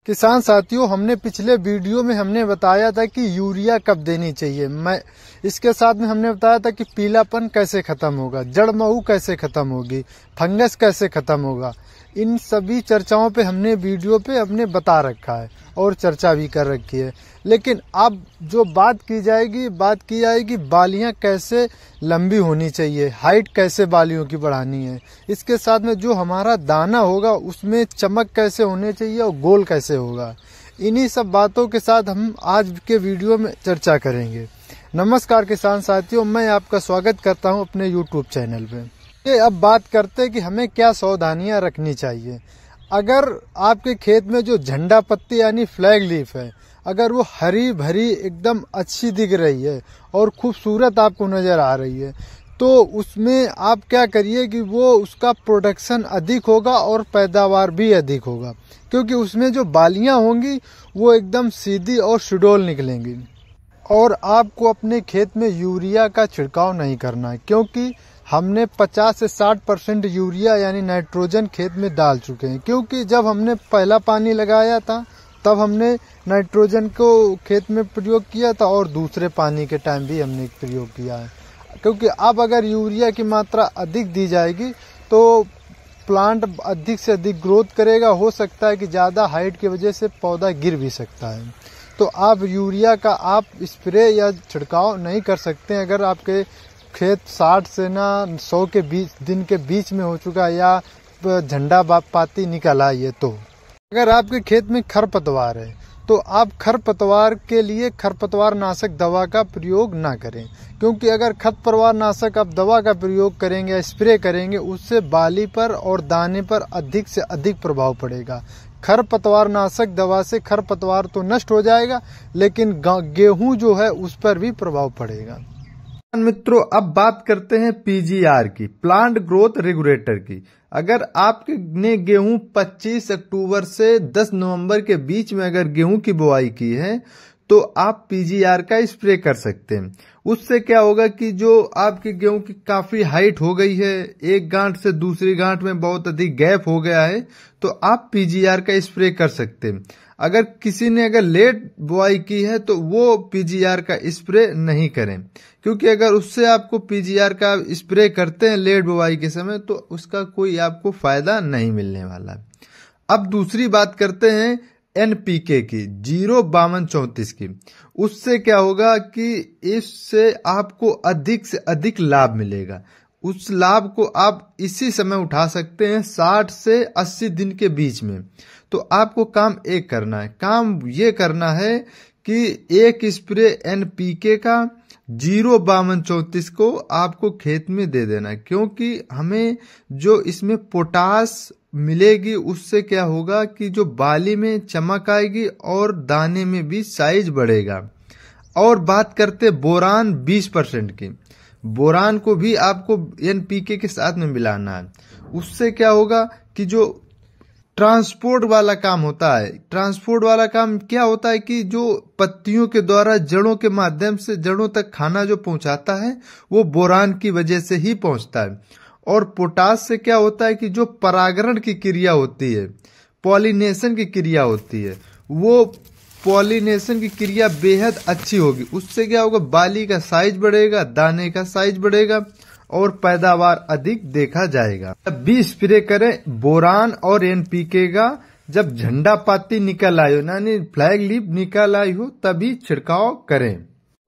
किसान साथियों, हमने पिछले वीडियो में हमने बताया था कि यूरिया कब देनी चाहिए। इसके साथ में हमने बताया था कि पीलापन कैसे खत्म होगा, जड़ महू कैसे खत्म होगी, फंगस कैसे खत्म होगा। इन सभी चर्चाओं पे हमने वीडियो पे हमने बता रखा है और चर्चा भी कर रखी है। लेकिन अब जो बात की जाएगी बालियां कैसे लंबी होनी चाहिए, हाइट कैसे बालियों की बढ़ानी है। इसके साथ में जो हमारा दाना होगा उसमें चमक कैसे होनी चाहिए और गोल कैसे होगा। इन्हीं सब बातों के साथ हम आज के वीडियो में चर्चा करेंगे। नमस्कार किसान साथियों, मैं आपका स्वागत करता हूं अपने YouTube चैनल पे। अब बात करते हैं कि हमें क्या सावधानियां रखनी चाहिए। अगर आपके खेत में जो झंडा पत्ती यानी फ्लैग लीफ है, अगर वो हरी भरी एकदम अच्छी दिख रही है और खूबसूरत आपको नजर आ रही है, तो उसमें आप क्या करिए कि वो उसका प्रोडक्शन अधिक होगा और पैदावार भी अधिक होगा, क्योंकि उसमें जो बालियां होंगी वो एकदम सीधी और सुडौल निकलेंगी। और आपको अपने खेत में यूरिया का छिड़काव नहीं करना है, क्योंकि हमने 50 से 60% यूरिया यानी नाइट्रोजन खेत में डाल चुके हैं। क्योंकि जब हमने पहला पानी लगाया था तब हमने नाइट्रोजन को खेत में प्रयोग किया था और दूसरे पानी के टाइम भी हमने प्रयोग किया है। क्योंकि अब अगर यूरिया की मात्रा अधिक दी जाएगी तो प्लांट अधिक से अधिक ग्रोथ करेगा। हो सकता है कि ज़्यादा हाइट की वजह से पौधा गिर भी सकता है। तो आप यूरिया का आप स्प्रे या छिड़काव नहीं कर सकते हैं अगर आपके खेत 60 से 100 के दिन के बीच में हो चुका है या झंडा पाती निकल आई है। तो अगर आपके खेत में खरपतवार है तो आप खरपतवार के लिए खरपतवार नाशक दवा का प्रयोग ना करें, क्योंकि अगर खरपतवार नाशक आप दवा का प्रयोग करेंगे या स्प्रे करेंगे उससे बाली पर और दाने पर अधिक से अधिक प्रभाव पड़ेगा। खरपतवार नाशक दवा से खरपतवार तो नष्ट हो जाएगा, लेकिन गेहूं जो है उस पर भी प्रभाव पड़ेगा। मित्रों, अब बात करते हैं पीजीआर की, प्लांट ग्रोथ रेगुलेटर की। अगर आपने गेहूं 25 अक्टूबर से 10 नवंबर के बीच में अगर गेहूं की बुआई की है तो आप पीजीआर का स्प्रे कर सकते हैं। उससे क्या होगा कि जो आपके गेहूं की काफी हाइट हो गई है, एक गांठ से दूसरी गांठ में बहुत अधिक गैप हो गया है, तो आप पीजीआर का स्प्रे कर सकते हैं। अगर किसी ने अगर लेट बुआई की है तो वो पीजीआर का स्प्रे नहीं करें, क्योंकि अगर उससे आपको पीजीआर का स्प्रे करते हैं लेट बुआई के समय तो उसका कोई आपको फायदा नहीं मिलने वाला। अब दूसरी बात करते हैं एनपीके की, 05234 की। उससे क्या होगा कि इससे आपको अधिक से अधिक लाभ मिलेगा। उस लाभ को आप इसी समय उठा सकते हैं 60 से 80 दिन के बीच में। तो आपको काम ये करना है कि एक स्प्रे एनपीके का 05234 को आपको खेत में दे देना है, क्योंकि हमें जो इसमें पोटास मिलेगी उससे क्या होगा कि जो बाली में चमक आएगी और दाने में भी साइज बढ़ेगा। और बात करते बोरान 20% की, बोरान को भी आपको एनपीके के साथ में मिलाना है। उससे क्या होगा कि जो ट्रांसपोर्ट वाला काम होता है, ट्रांसपोर्ट वाला काम क्या होता है कि जो पत्तियों के द्वारा जड़ों के माध्यम से जड़ों तक खाना जो पहुंचाता है वो बोरान की वजह से ही पहुंचता है। और पोटास से क्या होता है कि जो परागण की क्रिया होती है, पॉलिनेशन की क्रिया होती है, वो पॉलिनेशन की क्रिया बेहद अच्छी होगी। उससे क्या होगा, बाली का साइज बढ़ेगा, दाने का साइज बढ़ेगा और पैदावार अधिक देखा जाएगा। जब भी स्प्रे करें बोरान और एनपीके का जब झंडा पाती निकल आई हो यानी फ्लैग लीफ निकल आई हो तभी छिड़काव करें।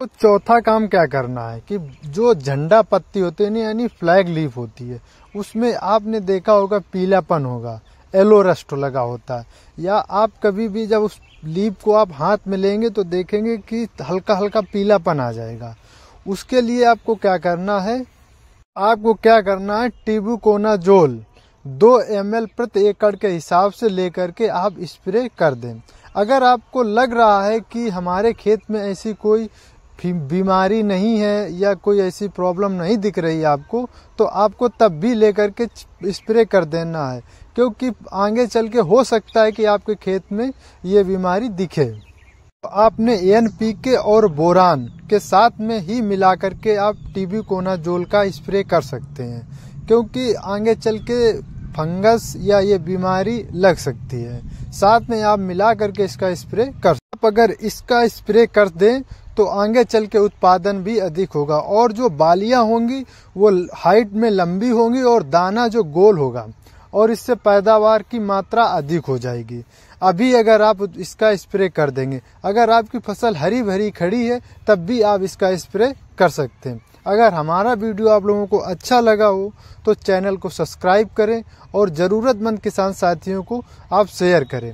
तो चौथा काम क्या करना है कि जो झंडा पत्ती होती है यानी फ्लैग लीफ होती है उसमें आपने देखा होगा पीलापन होगा, येलो रस्ट लगा होता है। या आप कभी भी जब उस लीफ को आप हाथ में लेंगे तो देखेंगे कि हल्का हल्का पीलापन आ जाएगा। उसके लिए आपको क्या करना है, टिबुकोनाजोल 2 ml प्रति एकड़ के हिसाब से लेकर के आप स्प्रे कर दें। अगर आपको लग रहा है कि हमारे खेत में ऐसी कोई बीमारी नहीं है या कोई ऐसी प्रॉब्लम नहीं दिख रही आपको, तो आपको तब भी लेकर के स्प्रे कर देना है, क्योंकि आगे चल के हो सकता है कि आपके खेत में ये बीमारी दिखे। तो आपने एनपीके और बोरान के साथ में ही मिला करके आप टिबुकोनाजोल का स्प्रे कर सकते हैं, क्योंकि आगे चल के फंगस या ये बीमारी लग सकती है। साथ में आप मिला करके इसका स्प्रे कर। आप अगर इसका स्प्रे कर दें तो आगे चल के उत्पादन भी अधिक होगा और जो बालियां होंगी वो हाइट में लंबी होंगी और दाना जो गोल होगा और इससे पैदावार की मात्रा अधिक हो जाएगी। अभी अगर आप इसका स्प्रे कर देंगे, अगर आपकी फसल हरी भरी खड़ी है तब भी आप इसका स्प्रे कर सकते हैं। अगर हमारा वीडियो आप लोगों को अच्छा लगा हो तो चैनल को सब्सक्राइब करें और ज़रूरतमंद किसान साथियों को आप शेयर करें।